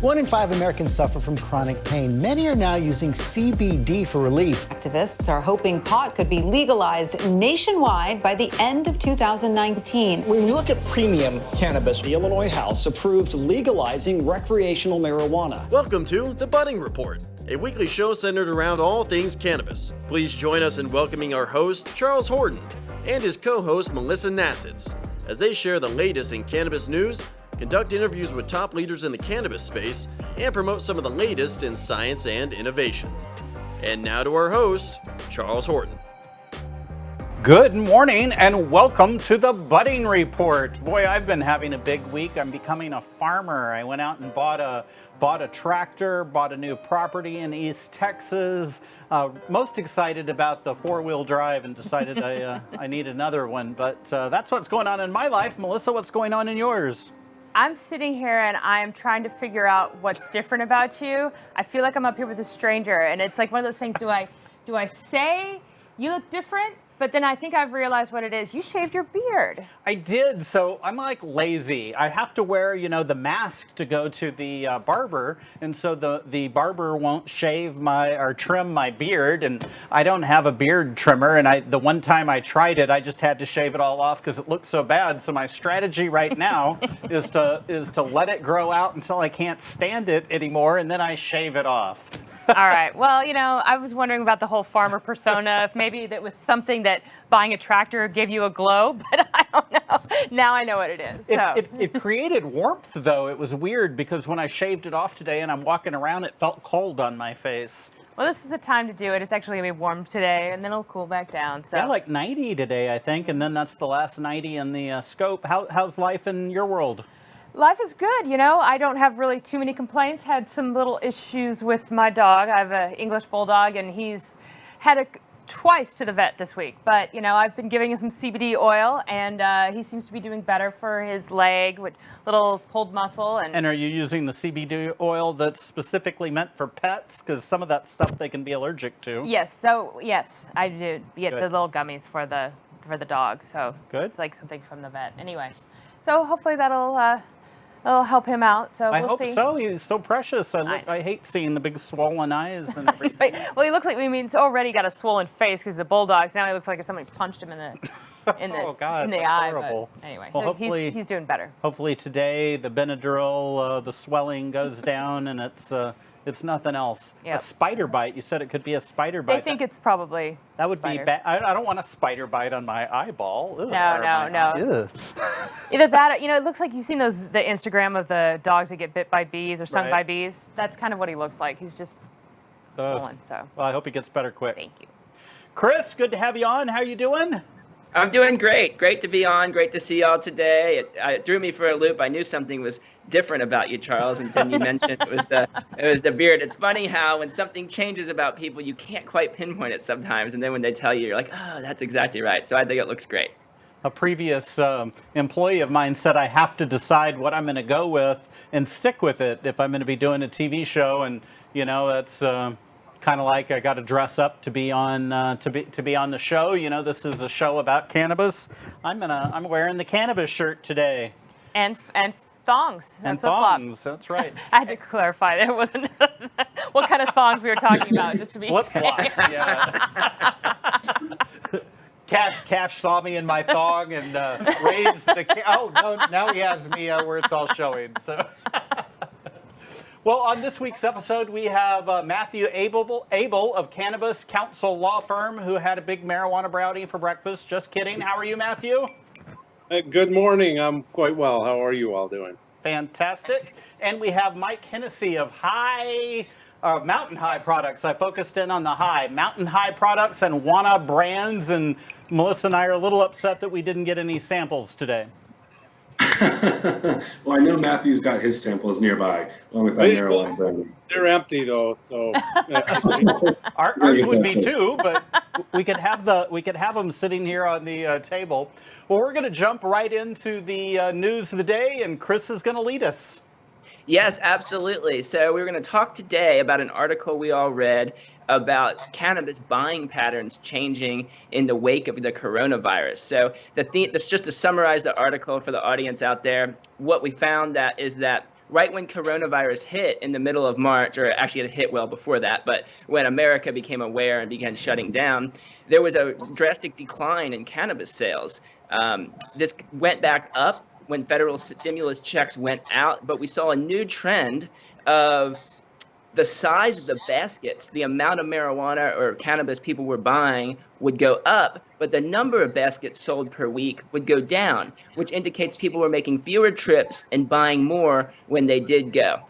1 in 5 Americans suffer from chronic pain. Many are now using CBD for relief. Activists are hoping pot could be legalized nationwide by the end of 2019. When you look at premium cannabis, the Illinois House approved legalizing recreational marijuana. Welcome to The Budding Report, a weekly show centered around all things cannabis. Please join us in welcoming our host, Charles Horton, and his co-host, Melissa Nasits, as they share the latest in cannabis news, conduct interviews with top leaders in the cannabis space, and promote some of the latest in science and innovation. And now to our host, Charles Horton. Good morning and welcome to the Budding Report. Boy, I've been having a big week. I'm becoming a farmer. I went out and bought a tractor, bought a new property in East Texas. Most excited about the four-wheel drive and decided I need another one. But that's what's going on in my life. Melissa, what's going on in yours? I'm sitting here and I'm trying to figure out what's different about you. I feel like I'm up here with a stranger, and it's like one of those things, do I say you look different? But then I think I've realized what it is. You shaved your beard. I did, so I'm like lazy. I have to wear, the mask to go to the barber, and so the barber won't shave or trim my beard, and I don't have a beard trimmer, and the one time I tried it, I just had to shave it all off because it looked so bad. So my strategy right now is to let it grow out until I can't stand it anymore, and then I shave it off. All right. Well, I was wondering about the whole farmer persona, if maybe that was something that buying a tractor gave you a glow, but I don't know. Now I know what it is. So. It created warmth, though. It was weird because when I shaved it off today and I'm walking around, it felt cold on my face. Well, this is the time to do it. It's actually going to be warm today, and then it'll cool back down. So. Yeah, like 90 today, I think, and then that's the last 90 in the scope. How's life in your world? Life is good, I don't have really too many complaints. Had some little issues with my dog. I have an English bulldog, and he's had twice to the vet this week. But, I've been giving him some CBD oil, and he seems to be doing better for his leg with little pulled muscle. And are you using the CBD oil that's specifically meant for pets? Because some of that stuff they can be allergic to. Yes, I did get the little gummies for the dog. So good. It's like something from the vet. Anyway, so hopefully that'll help him out. So we'll see. I hope so. He's so precious. I hate seeing the big swollen eyes and everything. Well, he looks like he's already got a swollen face because he's a bulldog. So now he looks like somebody punched him in the oh God, in the that's eye. horrible. But anyway, well, hopefully he's doing better. Hopefully today the Benadryl, the swelling goes down, and it's nothing else. Yep. A spider bite. You said it could be a spider bite. They think it's probably that would be bad. I don't want a spider bite on my eyeball. Ugh, no. Either that, it looks like you've seen the Instagram of the dogs that get bit by bees or stung by bees. That's kind of what he looks like. He's just swollen. So. Well, I hope he gets better quick. Thank you. Chris, good to have you on. How are you doing? I'm doing great. Great to be on. Great to see y'all today. It threw me for a loop. I knew something was different about you, Charles, until you mentioned it was the beard. It's funny how when something changes about people, you can't quite pinpoint it sometimes, and then when they tell you, you're like, oh, that's exactly right. So I think it looks great. A previous employee of mine said I have to decide what I'm going to go with and stick with it if I'm going to be doing a TV show, and that's. Kind of like I got to dress up to be on to be on the show. This is a show about cannabis. I'm wearing the cannabis shirt today. And thongs. And thongs. That's right. I had to clarify that it wasn't what kind of thongs we were talking about, just to be flip-flops. Yeah. Cash saw me in my thong and raised the. Oh no! Now he has me where it's all showing. So. Well, on this week's episode, we have Matthew Abel of Cannabis Counsel law firm, who had a big marijuana brownie for breakfast. Just kidding. How are you, Matthew? Good morning. I'm quite well. How are you all doing? Fantastic. And we have Mike Hennesy of Mountain High Products. I focused in on the high. Mountain High Products and Wana Brands. And Melissa and I are a little upset that we didn't get any samples today. Well, I know Matthew's got his samples nearby, along with that marijuana brand. They're empty though, so ours would be too, but we could have them sitting here on the table. Well, we're going to jump right into the news of the day, and Chris is going to lead us. Yes, absolutely. So we're going to talk today about an article we all read about cannabis buying patterns changing in the wake of the coronavirus. So that's just to summarize the article for the audience out there. What we found is that right when coronavirus hit in the middle of March, or actually it hit well before that, but when America became aware and began shutting down, there was a drastic decline in cannabis sales. This went back up when federal stimulus checks went out, but we saw a new trend of the size of the baskets, the amount of marijuana or cannabis people were buying would go up, but the number of baskets sold per week would go down, which indicates people were making fewer trips and buying more when they did go.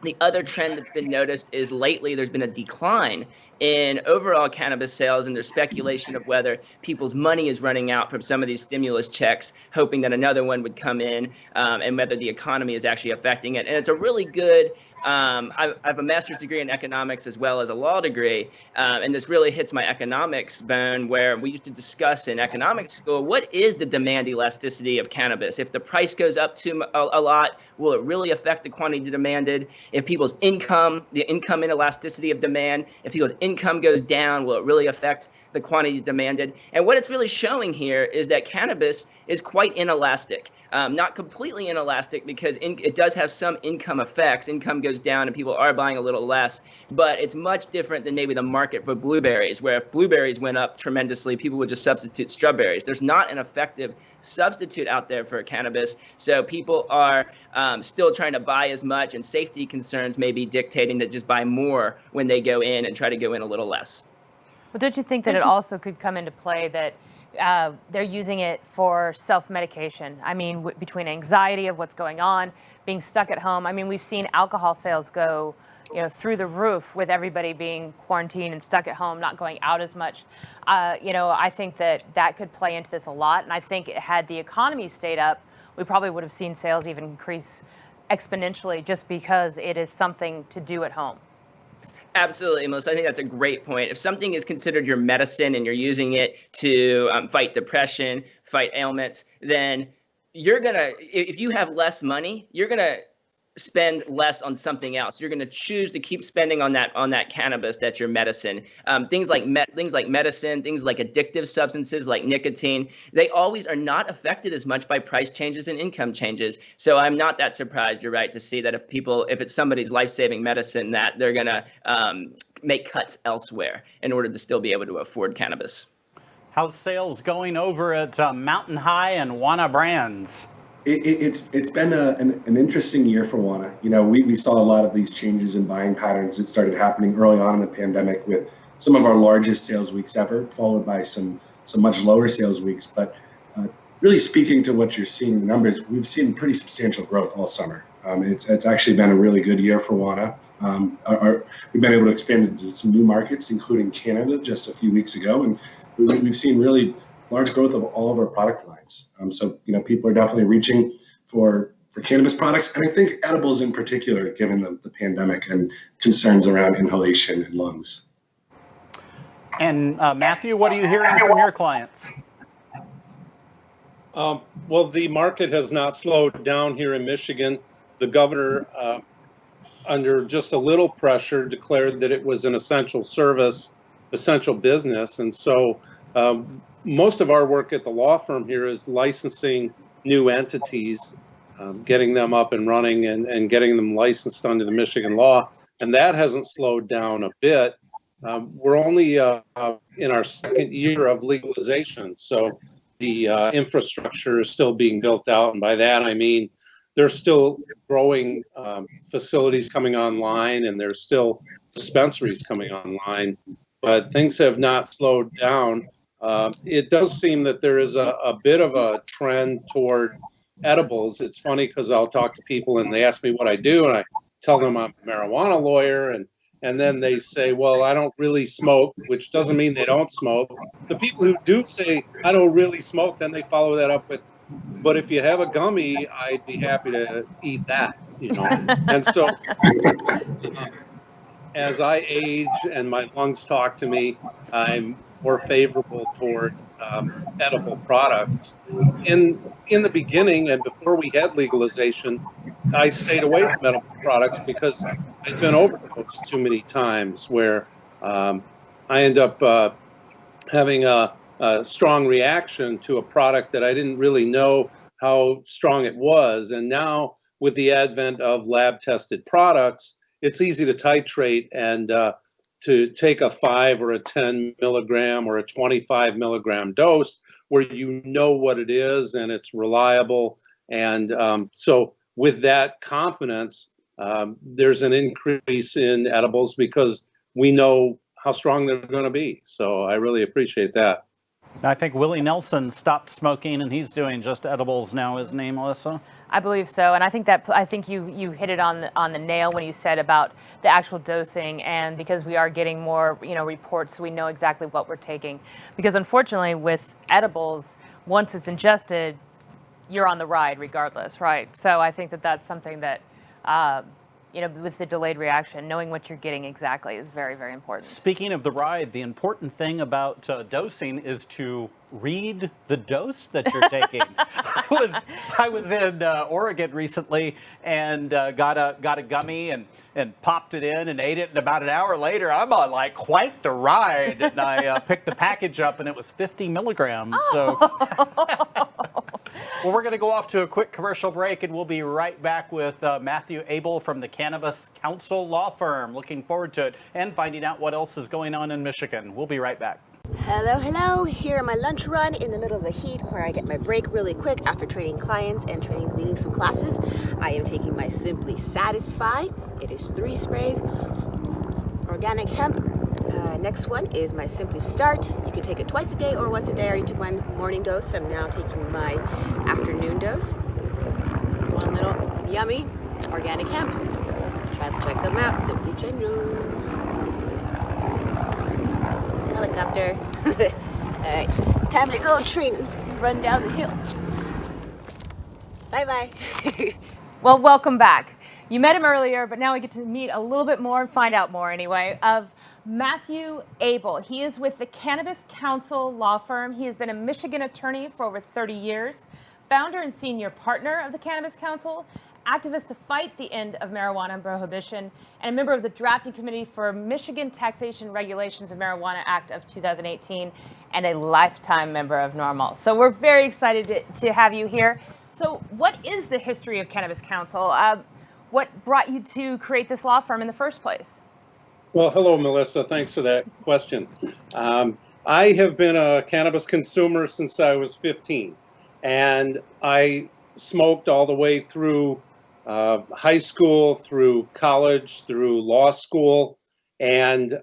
The other trend that's been noticed is lately there's been a decline in overall cannabis sales, and there's speculation of whether people's money is running out from some of these stimulus checks, hoping that another one would come in, and whether the economy is actually affecting it. And it's a really good, I have a master's degree in economics as well as a law degree, and this really hits my economics bone, where we used to discuss in economics school, what is the demand elasticity of cannabis? If the price goes up a lot, will it really affect the quantity demanded? If people's income, the income inelasticity of demand, if people's income goes down, will it really affect the quantity demanded? And what it's really showing here is that cannabis is quite inelastic. Not completely inelastic, because it does have some income effects. Income goes down and people are buying a little less, but it's much different than maybe the market for blueberries, where if blueberries went up tremendously, people would just substitute strawberries. There's not an effective substitute out there for cannabis, so people are still trying to buy as much, and safety concerns may be dictating to just buy more when they go in and try to go in a little less. Well, don't you think that it also could come into play that they're using it for self-medication? I mean, between anxiety of what's going on, being stuck at home. I mean, we've seen alcohol sales go, through the roof with everybody being quarantined and stuck at home, not going out as much. I think that could play into this a lot. And I think had the economy stayed up, we probably would have seen sales even increase exponentially, just because it is something to do at home. Absolutely, Melissa. I think that's a great point. If something is considered your medicine and you're using it to fight depression, fight ailments, then if you have less money, you're gonna spend less on something else. You're gonna choose to keep spending on that cannabis that's your medicine. Things like medicine, things like addictive substances like nicotine, they always are not affected as much by price changes and income changes. So I'm not that surprised, you're right, to see that if it's somebody's life-saving medicine, that they're gonna make cuts elsewhere in order to still be able to afford cannabis. How's sales going over at Mountain High and Wana Brands? It's been an interesting year for Wana. We saw a lot of these changes in buying patterns that started happening early on in the pandemic, with some of our largest sales weeks ever, followed by some much lower sales weeks. But really speaking to what you're seeing in the numbers, we've seen pretty substantial growth all summer. It's actually been a really good year for Wana. We've been able to expand into some new markets, including Canada just a few weeks ago, and we've seen really large growth of all of our product lines. So people are definitely reaching for cannabis products, and I think edibles in particular, given the pandemic and concerns around inhalation and lungs. And Matthew, what are you hearing from your clients? Well, the market has not slowed down here in Michigan. The governor, under just a little pressure, declared that it was an essential service, essential business. And so most of our work at the law firm here is licensing new entities, getting them up and running and getting them licensed under the Michigan law. And that hasn't slowed down a bit. We're only in our second year of legalization. So the infrastructure is still being built out. And by that, I mean, there's still growing facilities coming online, and there's still dispensaries coming online, but things have not slowed down. It does seem that there is a bit of a trend toward edibles. It's funny because I'll talk to people and they ask me what I do, and I tell them I'm a marijuana lawyer, and then they say, well, I don't really smoke, which doesn't mean they don't smoke. The people who do say, I don't really smoke, then they follow that up with, but if you have a gummy, I'd be happy to eat that, And so as I age and my lungs talk to me, I'm more favorable toward edible products. In the beginning and before we had legalization, I stayed away from edible products because I'd been overdosed too many times, where I end up having a strong reaction to a product that I didn't really know how strong it was. And now with the advent of lab tested products, it's easy to titrate and to take a 5 or a 10 milligram or a 25 milligram dose where you know what it is and it's reliable. And so with that confidence, there's an increase in edibles because we know how strong they're going to be. So I really appreciate that. I think Willie Nelson stopped smoking and he's doing just edibles now, isn't he, Melissa? I believe so, and I think you hit it on the nail when you said about the actual dosing, and because we are getting more reports, so we know exactly what we're taking. Because unfortunately, with edibles, once it's ingested, you're on the ride regardless, right? So I think that's something that with the delayed reaction, knowing what you're getting exactly is very, very important. Speaking of the ride, the important thing about dosing is to read the dose that you're taking. I was in Oregon recently and got a gummy and popped it in and ate it, and about an hour later I'm on like quite the ride, and I picked the package up and it was 50 milligrams. So well, we're going to go off to a quick commercial break, and we'll be right back with Matthew Abel from the Cannabis Counsel law firm. Looking forward to it and finding out what else is going on in Michigan. We'll be right back. Hello. Here on my lunch run in the middle of the heat where I get my break really quick after training clients and leading some classes. I am taking my Simply Satisfy. It is 3 sprays, organic hemp. Next one is my Simply Start. You can take it twice a day or once a day. I already took one morning dose. I'm now taking my afternoon dose. One little yummy organic hemp. Check them out. Simply Generous. Helicopter. All right, time to go train and run down the hill. Bye-bye. Well, welcome back. You met him earlier, but now we get to meet a little bit more and find out more anyway of Matthew Abel. He is with the Cannabis Counsel law firm. He has been a Michigan attorney for over 30 years, founder and senior partner of the Cannabis Counsel, activist to fight the end of marijuana prohibition, and a member of the drafting committee for Michigan Taxation Regulations of Marijuana Act of 2018, and a lifetime member of NORML. So we're very excited to have you here. So what is the history of Cannabis Counsel? What brought you to create this law firm in the first place? Well, hello, Melissa. Thanks for that question. I have been a cannabis consumer since I was 15, and I smoked all the way through high school, through college, through law school, and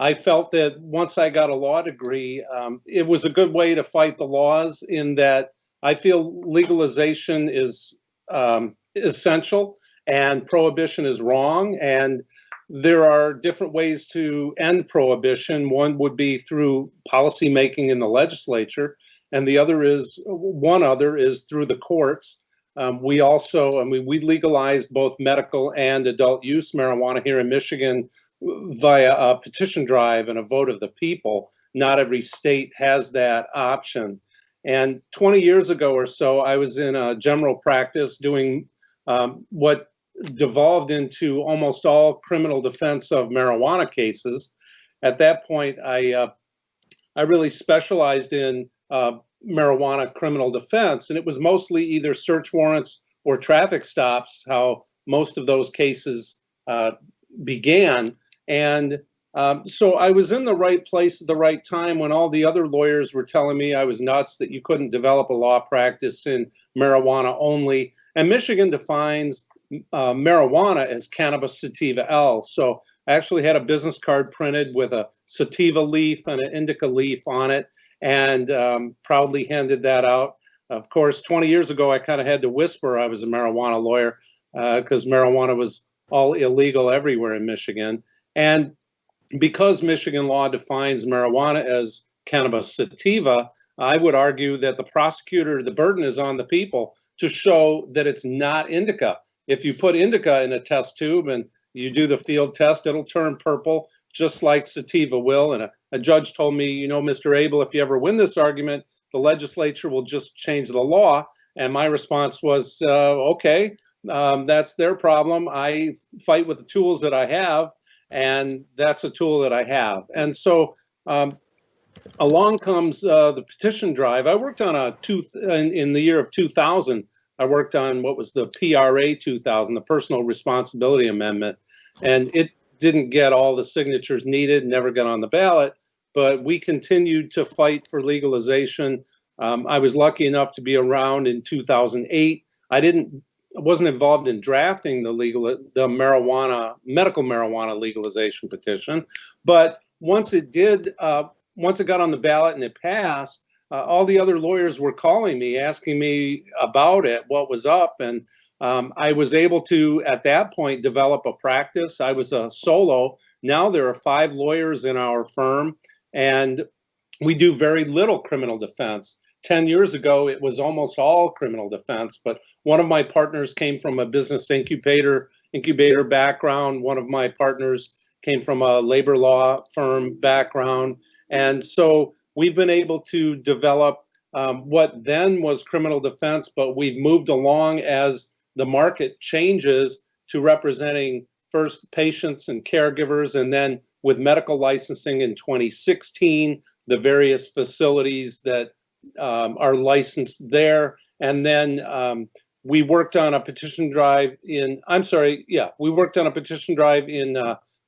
I felt that once I got a law degree, it was a good way to fight the laws, in that I feel legalization is essential and prohibition is wrong. And there are different ways to end prohibition. One would be through policy making in the legislature, and one other is through the courts. We legalized both medical and adult use marijuana here in Michigan via a petition drive and a vote of the people. Not every state has that option. And 20 years ago or so, I was in a general practice doing what devolved into almost all criminal defense of marijuana cases. At that point, I really specialized in marijuana criminal defense, and it was mostly either search warrants or traffic stops, how most of those cases began. And so I was in the right place at the right time when all the other lawyers were telling me I was nuts, that you couldn't develop a law practice in marijuana only. And Michigan defines marijuana as cannabis sativa L. So I actually had a business card printed with a sativa leaf and an indica leaf on it, and proudly handed that out. Of course, 20 years ago, I kind of had to whisper I was a marijuana lawyer because marijuana was all illegal everywhere in Michigan. And because Michigan law defines marijuana as cannabis sativa, I would argue that the burden is on the people to show that it's not indica. If you put indica in a test tube and you do the field test, it'll turn purple, just like sativa will. And a judge told me, Mr. Abel, if you ever win this argument, the legislature will just change the law. And my response was, okay, that's their problem. I fight with the tools that I have, and that's a tool that I have. And so along comes the petition drive. I worked on in the year of 2000. I worked on what was the PRA 2000, the Personal Responsibility Amendment, and it didn't get all the signatures needed, never got on the ballot, but we continued to fight for legalization. I was lucky enough to be around in 2008. I wasn't involved in drafting the medical marijuana legalization petition, but once it got on the ballot and it passed, all the other lawyers were calling me, asking me about it, what was up. And I was able to, at that point, develop a practice. I was a solo. Now there are 5 lawyers in our firm, and we do very little criminal defense. 10 years ago, it was almost all criminal defense, but one of my partners came from a business incubator background. One of my partners came from a labor law firm background. And so we've been able to develop what then was criminal defense, but we've moved along as the market changes to representing first patients and caregivers, and then with medical licensing in 2016, the various facilities that are licensed there. And then we worked on a petition drive in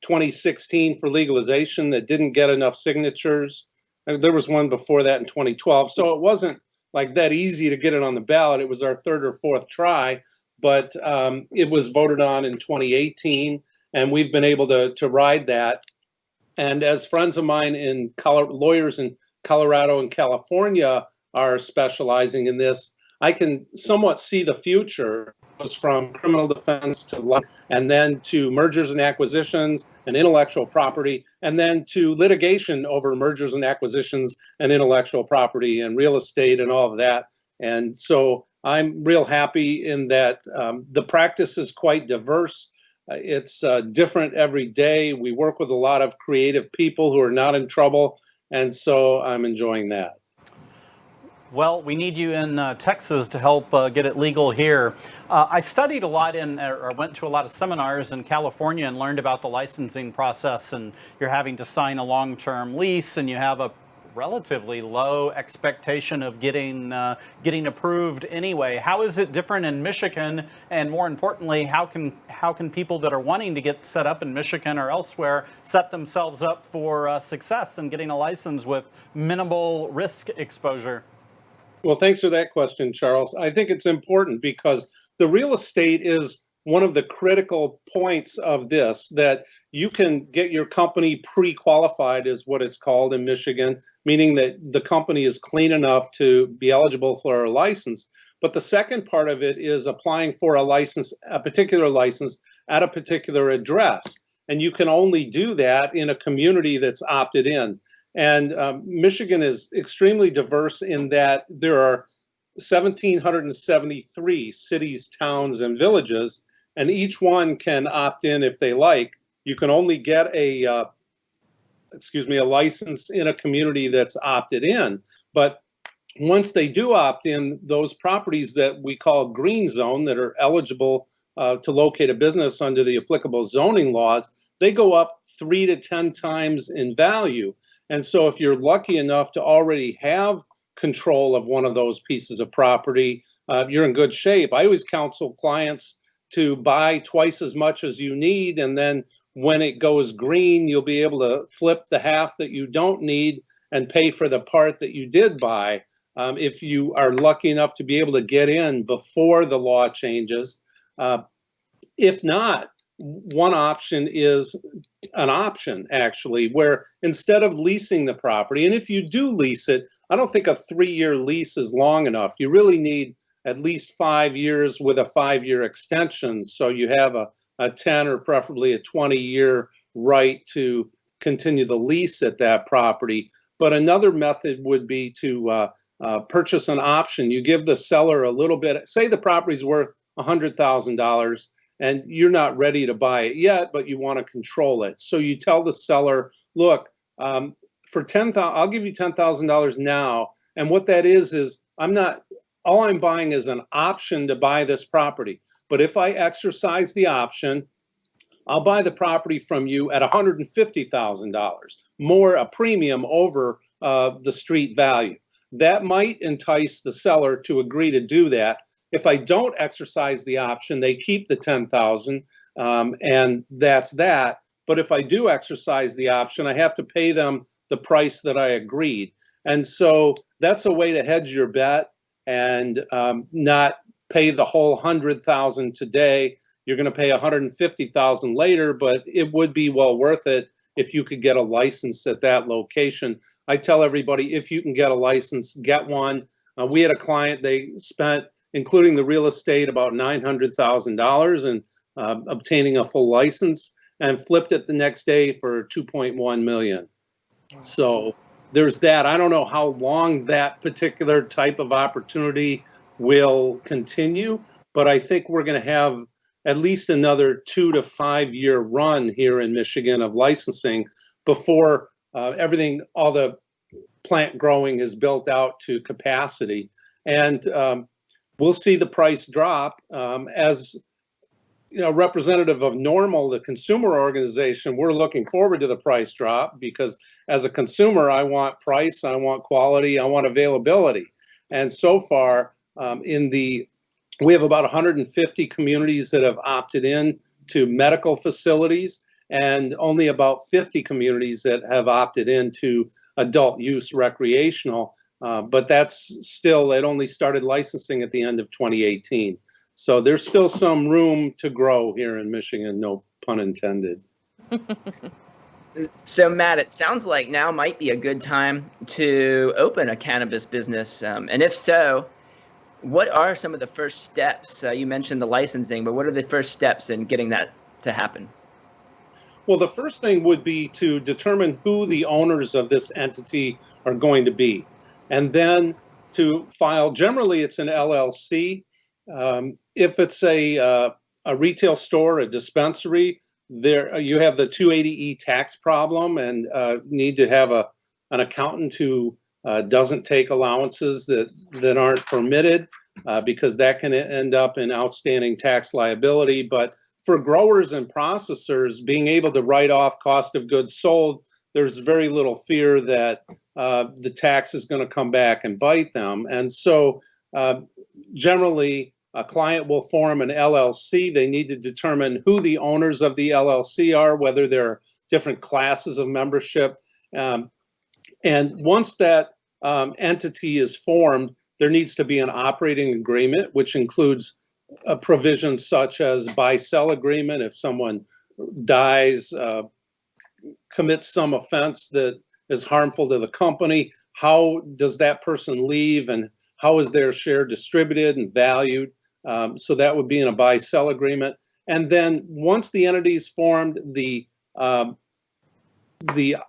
2016 for legalization that didn't get enough signatures. There was one before that in 2012. So it wasn't like that easy to get it on the ballot. It was our 3rd or 4th try, but it was voted on in 2018, and we've been able to ride that. And as friends of mine lawyers in Colorado and California are specializing in this, I can somewhat see the future. It goes from criminal defense to law, and then to mergers and acquisitions and intellectual property, and then to litigation over mergers and acquisitions and intellectual property and real estate and all of that. And so I'm real happy in that the practice is quite diverse. It's different every day. We work with a lot of creative people who are not in trouble, and so I'm enjoying that. Well, we need you in Texas to help get it legal here. I studied a lot or went to a lot of seminars in California and learned about the licensing process, and you're having to sign a long-term lease, and you have a relatively low expectation of getting approved anyway. How is it different in Michigan? And more importantly, how can people that are wanting to get set up in Michigan or elsewhere set themselves up for success in getting a license with minimal risk exposure? Well, thanks for that question, Charles. I think it's important because the real estate is one of the critical points of this, that you can get your company pre-qualified is what it's called in Michigan, meaning that the company is clean enough to be eligible for a license. But the second part of it is applying for a particular license at a particular address. And you can only do that in a community that's opted in. And Michigan is extremely diverse in that there are 1,773 cities, towns, and villages, and each one can opt in if they like. You can only get a license in a community that's opted in. But once they do opt in, those properties that we call green zone that are eligible to locate a business under the applicable zoning laws, they go up 3 to 10 times in value. And so if you're lucky enough to already have control of one of those pieces of property, you're in good shape. I always counsel clients to buy twice as much as you need, and then when it goes green, you'll be able to flip the half that you don't need and pay for the part that you did buy. If you are lucky enough to be able to get in before the law changes. If not, one option is an option, actually, where instead of leasing the property, and if you do lease it, I don't think a 3-year lease is long enough. You really need at least 5 years with a 5-year extension. So you have a 10 or preferably a 20-year right to continue the lease at that property. But another method would be to purchase an option. You give the seller a little bit, say the property's worth $100,000, and you're not ready to buy it yet, but you want to control it. So you tell the seller, look, for $10,000, I'll give you $10,000 now. And what that is all I'm buying is an option to buy this property. But if I exercise the option, I'll buy the property from you at $150,000, more a premium over the street value. That might entice the seller to agree to do that. If I don't exercise the option, they keep the $10,000, and that's that. But if I do exercise the option, I have to pay them the price that I agreed. And so that's a way to hedge your bet and not pay the whole $100,000 today. You're going to pay $150,000 later, but it would be well worth it if you could get a license at that location. I tell everybody, if you can get a license, get one. We had a client, they spent, including the real estate, about $900,000 in obtaining a full license, and flipped it the next day for $2.1 million. So there's that. I don't know how long that particular type of opportunity will continue, but I think we're going to have at least another 2 to 5 year run here in Michigan of licensing before everything, all the plant growing is built out to capacity. And we'll see the price drop. As you know, representative of NORML, the consumer organization, we're looking forward to the price drop because as a consumer, I want price, I want quality, I want availability. And so far, we have about 150 communities that have opted in to medical facilities and only about 50 communities that have opted into adult use recreational. But that's still, it only started licensing at the end of 2018. So there's still some room to grow here in Michigan, no pun intended. So Matt, it sounds like now might be a good time to open a cannabis business. And if so, what are some of the first steps? You mentioned the licensing, but what are the first steps in getting that to happen? Well, the first thing would be to determine who the owners of this entity are going to be. And then to file, generally it's an LLC. If it's a retail store, a dispensary, there you have the 280E tax problem and need to have an accountant who doesn't take allowances that aren't permitted because that can end up in outstanding tax liability. But for growers and processors, being able to write off cost of goods sold, there's very little fear that the tax is going to come back and bite them. And so generally, a client will form an LLC. They need to determine who the owners of the LLC are, whether there are different classes of membership. And once that entity is formed, there needs to be an operating agreement, which includes provisions such as buy-sell agreement. If someone dies, commits some offense that is harmful to the company, how does that person leave and how is their share distributed and valued? So that would be in a buy-sell agreement. And then once the entity is formed, the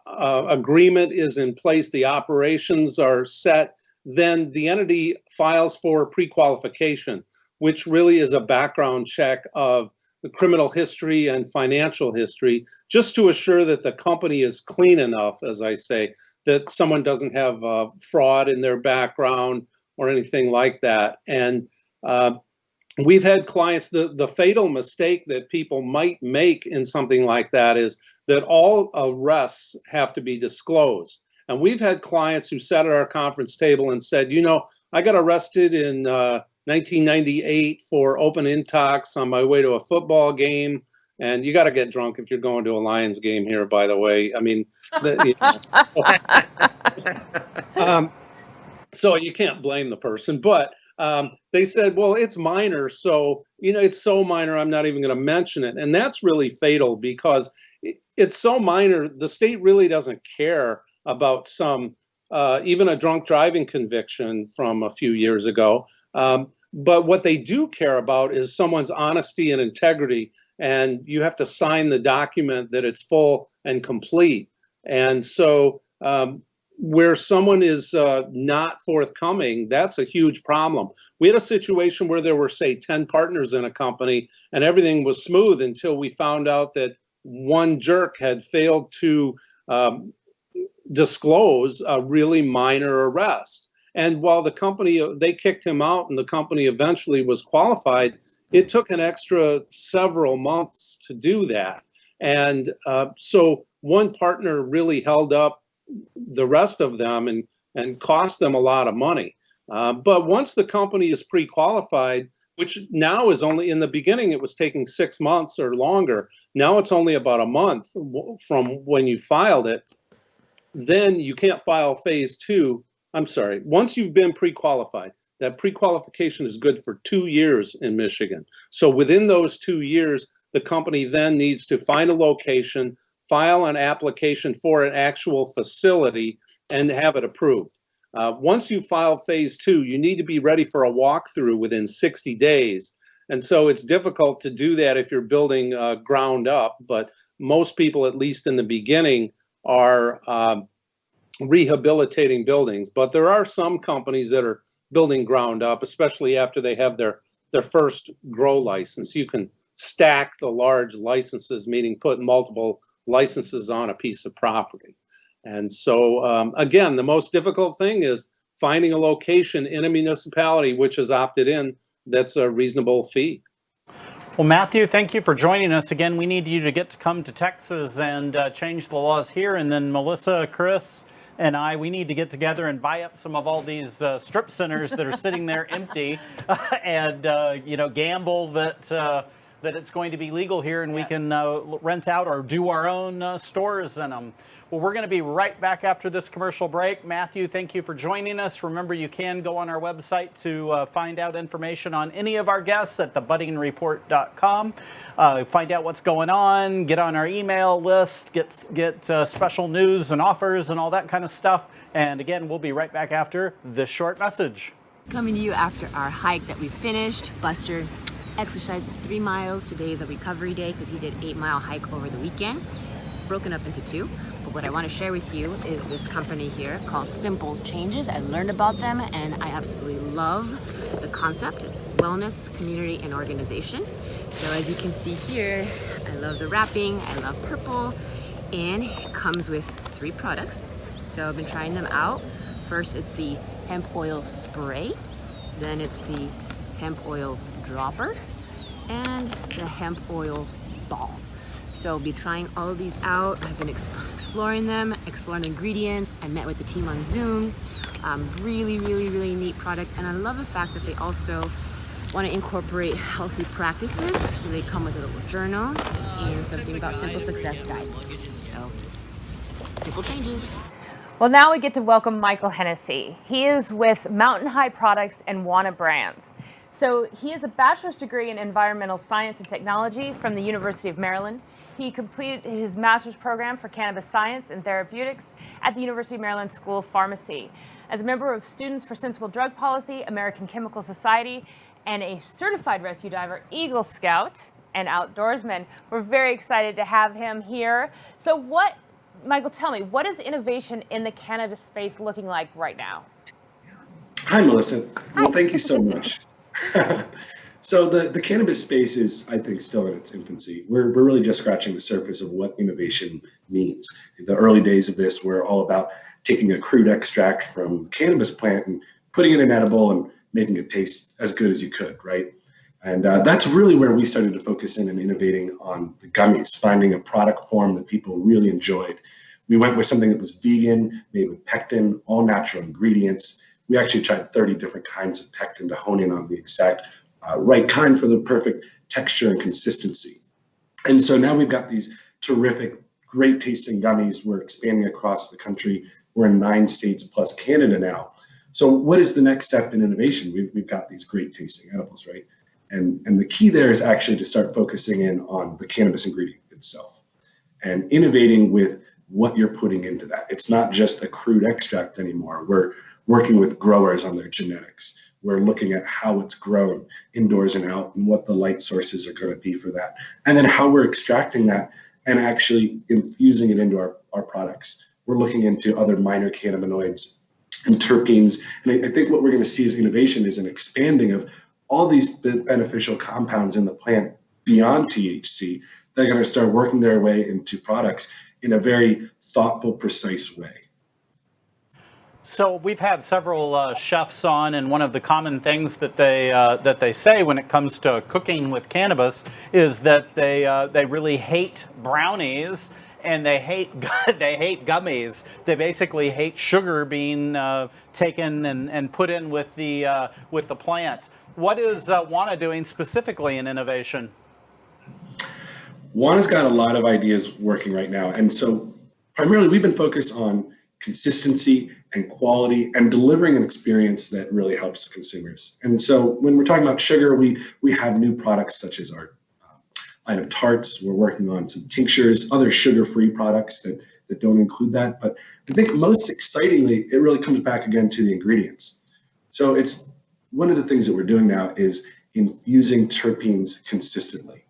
agreement is in place, the operations are set, then the entity files for pre-qualification, which really is a background check of the criminal history and financial history, just to assure that the company is clean enough, as I say, that someone doesn't have fraud in their background or anything like that. And we've had clients, the fatal mistake that people might make in something like that is that all arrests have to be disclosed. And we've had clients who sat at our conference table and said, you know, I got arrested in 1998 for open intox on my way to a football game. And you got to get drunk if you're going to a Lions game here, by the way. I mean, so you can't blame the person. But they said, well, it's minor. So, you know, it's so minor, I'm not even going to mention it. And that's really fatal because it's so minor. The state really doesn't care about some, even a drunk driving conviction from a few years ago. But what they do care about is someone's honesty and integrity. And you have to sign the document that it's full and complete. And so where someone is not forthcoming, that's a huge problem. We had a situation where there were, say, 10 partners in a company and everything was smooth until we found out that one jerk had failed to disclose a really minor arrest. And while the company, they kicked him out and the company eventually was qualified, it took an extra several months to do that. And so one partner really held up the rest of them and cost them a lot of money. But once the company is pre-qualified, which now is only, in the beginning, it was taking 6 months or longer. Now it's only about a month from when you filed it. Then you can't file phase 2. I'm sorry. Once you've been pre-qualified, that pre-qualification is good for 2 years in Michigan. So within those 2 years, the company then needs to find a location, file an application for an actual facility, and have it approved. Once you file phase 2, you need to be ready for a walkthrough within 60 days. And so it's difficult to do that if you're building ground up, but most people, at least in the beginning, are rehabilitating buildings. But there are some companies that are building ground up, especially after they have their first grow license. You can stack the large licenses, meaning put multiple licenses on a piece of property. And so, again, the most difficult thing is finding a location in a municipality which has opted in that's a reasonable fee. Well, Matthew, thank you for joining us again. We need you to come to Texas and change the laws here. And then Melissa, Chris, and we need to get together and buy up some of all these strip centers that are sitting there empty and, gamble that it's going to be legal here and we can rent out or do our own stores in them. Well, we're going to be right back after this commercial break. Matthew, thank you for joining us. Remember, you can go on our website to find out information on any of our guests at thebuddingreport.com. Find out what's going on, get on our email list, get special news and offers and all that kind of stuff. And again, we'll be right back after this short message. Coming to you after our hike that we finished. Buster exercises 3 miles. Today is a recovery day because he did 8-mile hike over the weekend, broken up into 2. But what I want to share with you is this company here called Simple Changes. I learned about them and I absolutely love the concept. It's wellness, community, and organization. So as you can see here, I love the wrapping. I love purple, and it comes with 3 products. So I've been trying them out. First, it's the hemp oil spray. Then it's the hemp oil dropper and the hemp oil ball. So I'll be trying all of these out. I've been exploring them, exploring ingredients. I met with the team on Zoom. Really, really, really neat product. And I love the fact that they also want to incorporate healthy practices. So they come with a little journal and something about Simple Success Guide. So, Simple Changes. Well, now we get to welcome Michael Hennesy. He is with Mountain High Products and Wana Brands. So he has a bachelor's degree in environmental science and technology from the University of Maryland. He completed his master's program for Cannabis Science and Therapeutics at the University of Maryland School of Pharmacy. As a member of Students for Sensible Drug Policy, American Chemical Society, and a certified rescue diver, Eagle Scout, and outdoorsman, we're very excited to have him here. So Michael, tell me, what is innovation in the cannabis space looking like right now? Hi, Melissa. Well, thank you so much. So the cannabis space is, I think, still in its infancy. We're really just scratching the surface of what innovation means. In the early days of this, we're all about taking a crude extract from cannabis plant and putting it in edible and making it taste as good as you could, right? And that's really where we started to focus in and innovating on the gummies, finding a product form that people really enjoyed. We went with something that was vegan, made with pectin, all natural ingredients. We actually tried 30 different kinds of pectin to hone in on the exact right kind for the perfect texture and consistency. And so now we've got these terrific, great tasting gummies. We're expanding across the country. We're in 9 states plus Canada now. So what is the next step in innovation? We've got these great tasting edibles, right? And the key there is actually to start focusing in on the cannabis ingredient itself and innovating with what you're putting into that. It's not just a crude extract anymore. We're working with growers on their genetics. We're looking at how it's grown indoors and out and what the light sources are going to be for that. And then how we're extracting that and actually infusing it into our products. We're looking into other minor cannabinoids and terpenes. And I think what we're going to see as innovation is an expanding of all these beneficial compounds in the plant beyond THC. They're going to start working their way into products in a very thoughtful, precise way. So we've had several chefs on, and one of the common things that they say when it comes to cooking with cannabis is that they really hate brownies and they hate they hate gummies. They basically hate sugar being taken and put in with the plant. What is Wana doing specifically in innovation? Wana's got a lot of ideas working right now, and so primarily we've been focused on consistency and quality and delivering an experience that really helps consumers. And so when we're talking about sugar, we have new products such as our line of tarts. We're working on some tinctures, other sugar-free products that don't include that. But I think most excitingly, it really comes back again to the ingredients. So it's one of the things that we're doing now is infusing terpenes consistently.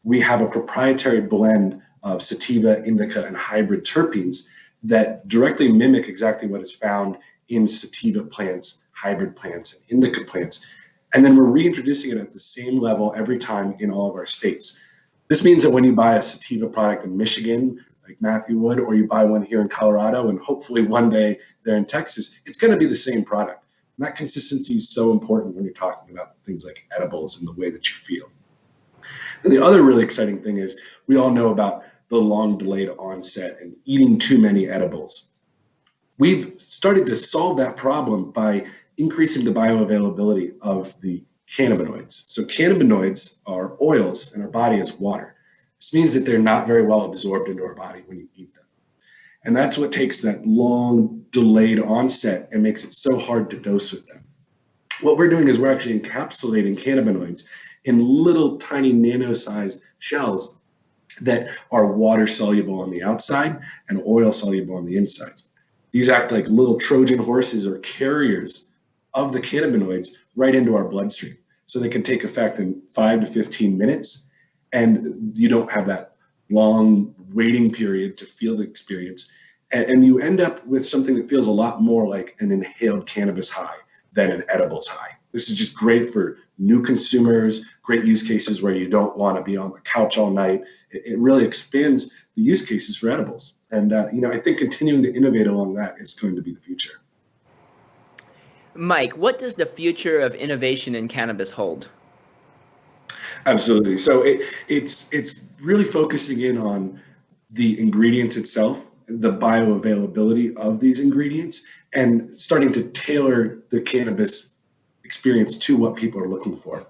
We have a proprietary blend of sativa, indica, and hybrid terpenes that directly mimic exactly what is found in sativa plants, hybrid plants, and indica plants. And then we're reintroducing it at the same level every time in all of our states. This means that when you buy a sativa product in Michigan, like Matthew would, or you buy one here in Colorado, and hopefully one day there in Texas, it's going to be the same product. And that consistency is so important when you're talking about things like edibles and the way that you feel. And the other really exciting thing is we all know about the long delayed onset and eating too many edibles. We've started to solve that problem by increasing the bioavailability of the cannabinoids. So cannabinoids are oils in our body as water. This means that they're not very well absorbed into our body when you eat them. And that's what takes that long delayed onset and makes it so hard to dose with them. What we're doing is we're actually encapsulating cannabinoids in little tiny nano-sized shells that are water soluble on the outside and oil soluble on the inside. These act like little Trojan horses or carriers of the cannabinoids right into our bloodstream. So they can take effect in 5 to 15 minutes, and you don't have that long waiting period to feel the experience. And you end up with something that feels a lot more like an inhaled cannabis high than an edibles high. This is just great for new consumers, great use cases where you don't want to be on the couch all night. It really expands the use cases for edibles. And I think continuing to innovate along that is going to be the future. Mike, what does the future of innovation in cannabis hold? Absolutely. So it's really focusing in on the ingredients itself, the bioavailability of these ingredients, and starting to tailor the cannabis experience to what people are looking for.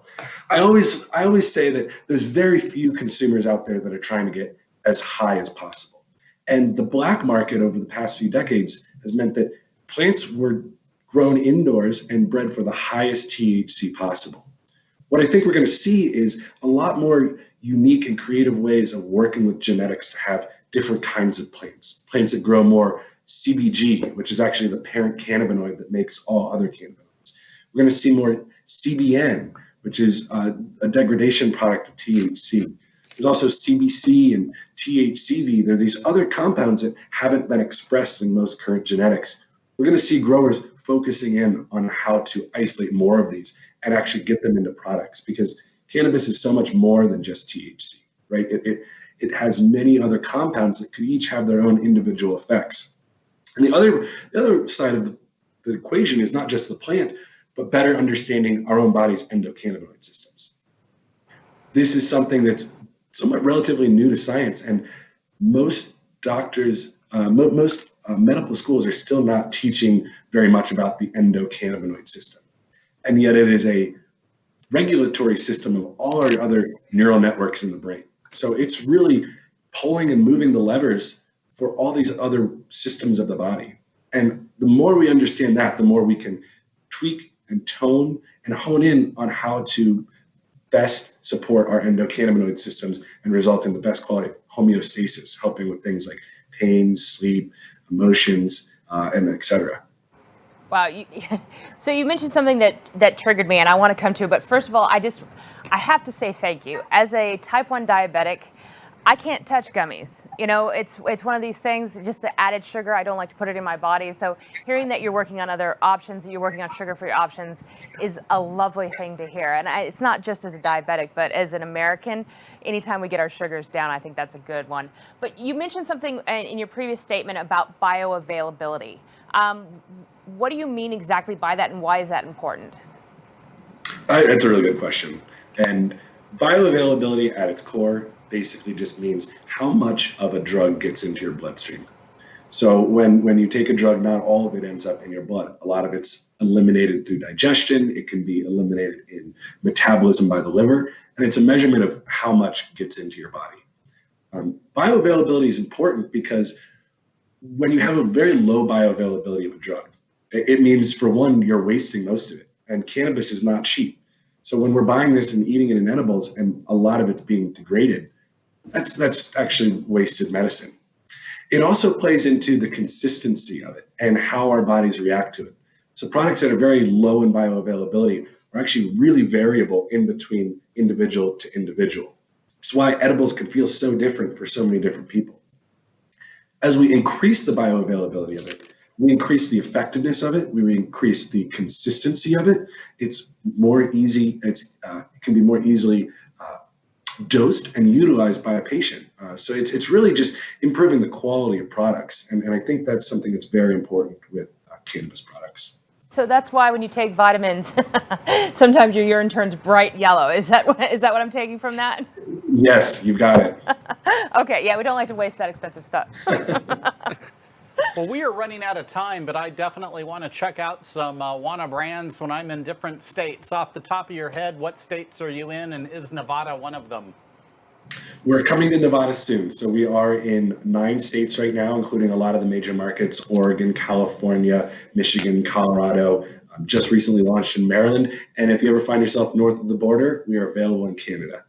I always say that there's very few consumers out there that are trying to get as high as possible. And the black market over the past few decades has meant that plants were grown indoors and bred for the highest THC possible. What I think we're going to see is a lot more unique and creative ways of working with genetics to have different kinds of plants that grow more CBG, which is actually the parent cannabinoid that makes all other cannabinoids. We're going to see more CBN, which is a degradation product of THC. There's also CBC and THCV. There are these other compounds that haven't been expressed in most current genetics. We're going to see growers focusing in on how to isolate more of these and actually get them into products, because cannabis is so much more than just THC, right? It has many other compounds that could each have their own individual effects. And the other side of the equation is not just the plant, but better understanding our own body's endocannabinoid systems. This is something that's somewhat relatively new to science, and most doctors, most medical schools are still not teaching very much about the endocannabinoid system. And yet it is a regulatory system of all our other neural networks in the brain. So it's really pulling and moving the levers for all these other systems of the body. And the more we understand that, the more we can tweak and tone and hone in on how to best support our endocannabinoid systems and result in the best quality of homeostasis, helping with things like pain, sleep, emotions, and et cetera. Wow. So you mentioned something that triggered me, and I want to come to it. But first of all, I have to say thank you. As a type 1 diabetic, I can't touch gummies. It's one of these things, just the added sugar, I don't like to put it in my body. So hearing that you're working on other options, that you're working on sugar-free options, is a lovely thing to hear. And it's not just as a diabetic, but as an American, anytime we get our sugars down, I think that's a good one. But you mentioned something in your previous statement about bioavailability. What do you mean exactly by that, and why is that important? That's a really good question. And bioavailability at its core basically just means how much of a drug gets into your bloodstream. So when you take a drug, not all of it ends up in your blood. A lot of it's eliminated through digestion. It can be eliminated in metabolism by the liver, and it's a measurement of how much gets into your body. Bioavailability is important because when you have a very low bioavailability of a drug, it means, for one, you're wasting most of it, and cannabis is not cheap. So when we're buying this and eating it in edibles and a lot of it's being degraded, that's actually wasted medicine. It also plays into the consistency of it and how our bodies react to it. So products that are very low in bioavailability are actually really variable in between individual to individual. It's why edibles can feel so different for so many different people. As we increase the bioavailability of it, we increase the effectiveness of it, we increase the consistency of it. It's more easy, it can be more easily dosed and utilized by a patient. So it's really just improving the quality of products. And I think that's something that's very important with cannabis products. So that's why when you take vitamins, sometimes your urine turns bright yellow. Is that what I'm taking from that? Yes, you got it. Okay, yeah, we don't like to waste that expensive stuff. Well, we are running out of time, but I definitely want to check out some Wana Brands when I'm in different states. Off the top of your head, what states are you in, and is Nevada one of them? We're coming to Nevada soon. So we are in 9 states right now, including a lot of the major markets: Oregon, California, Michigan, Colorado. Just recently launched in Maryland. And if you ever find yourself north of the border, we are available in Canada.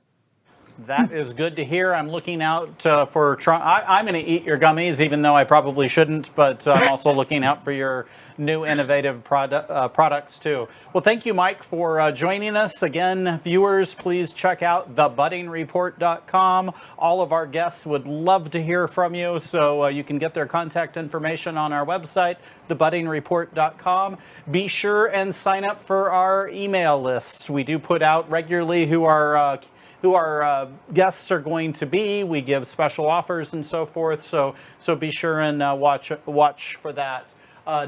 That is good to hear. I'm looking out for I'm going to eat your gummies, even though I probably shouldn't, but I'm also looking out for your new innovative products too. Well, thank you, Mike, for joining us. Again, viewers, please check out thebuddingreport.com. All of our guests would love to hear from you, so you can get their contact information on our website, thebuddingreport.com. Be sure and sign up for our email lists. We do put out regularly who our guests are going to be. We give special offers and so forth, so be sure and watch for that.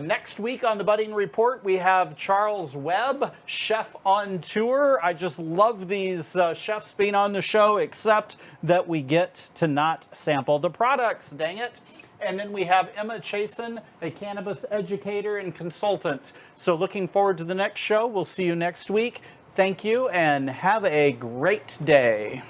Next week on the Budding Report, we have Charles Webb, chef on tour. I just love these chefs being on the show, except that we get to not sample the products, dang it. And then we have Emma Chasen, a cannabis educator and consultant. So looking forward to the next show. We'll see you next week. Thank you and have a great day.